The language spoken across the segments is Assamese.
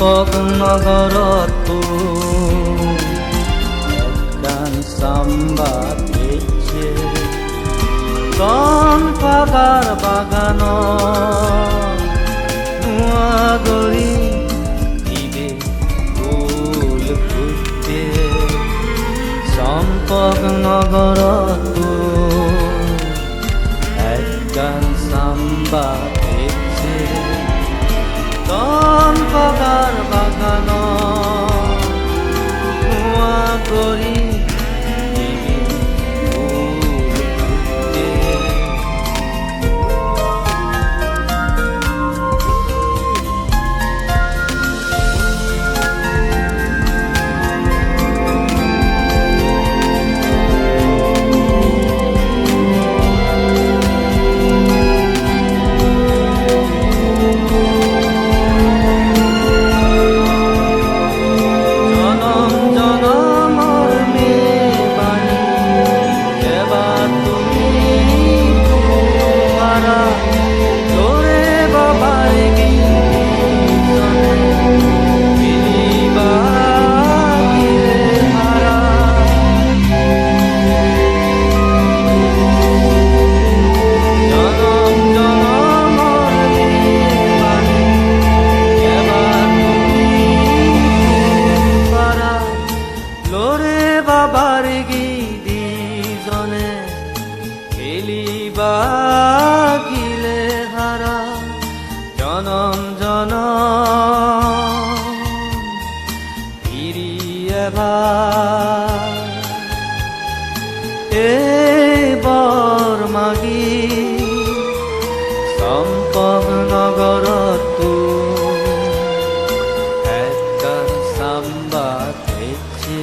সম্পক নগৰতো একগান চাম্বা পেছে চম্পাকাৰ বাগানত নোৱাগৰি দিবে ফুল ফুটে সম্পক নগৰতো একগান চাম্বা পেছে চম্পাকাৰ বাগানত নোৱাগৰি জনম জনম ফিৰিয়ে এবাৰ মাগি সম্পক নগৰতো একগান চাম্বা পেছে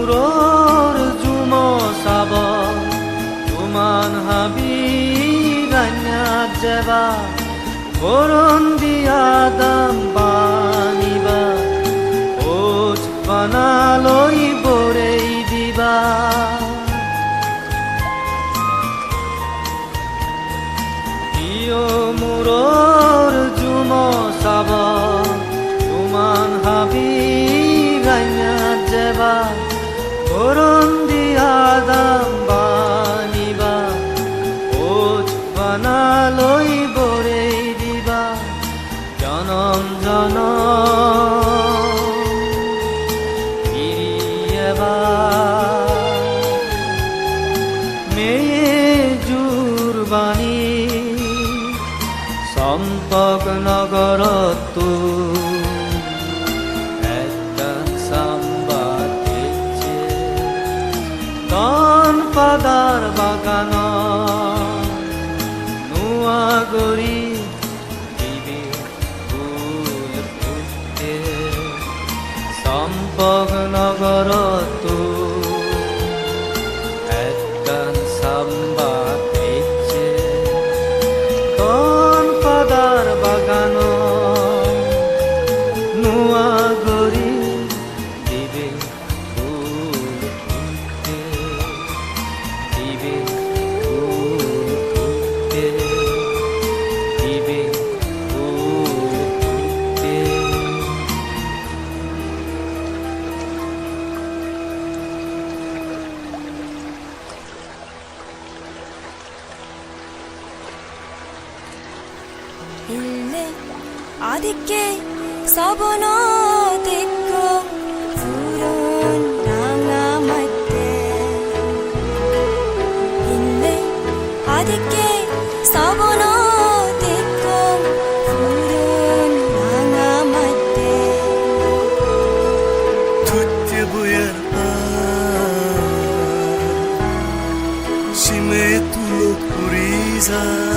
মূৰৰ জুম চাব তুমান হাবি গান্যাত যাবা বৰণ দিয়া দাম বানিবা ওজ বানালৈ বৰেই দিবা মূৰৰ জুম চাব তুমান হাবি গান্যাত যাবা বৰণ দিয়া দাম বানিবা ওজ বানালৈ বৰেই দিবা জনম জনম ফিৰিয়ে মেয়ে জোৰ বাণী সম্পক নগৰতো পাদাৰ বাগানত নোৱাগৰি দিবে ফুল ফুটে সম্পক নগৰতো একগান চাম্বা পেছে পাদাৰ বাগানত নোৱাগৰি দিবে 아디께 사보노데코 푸른 낭아마테 인내 아디께 사보노데코 푸른 낭아마테 투티부야 심에 뚫고 우리자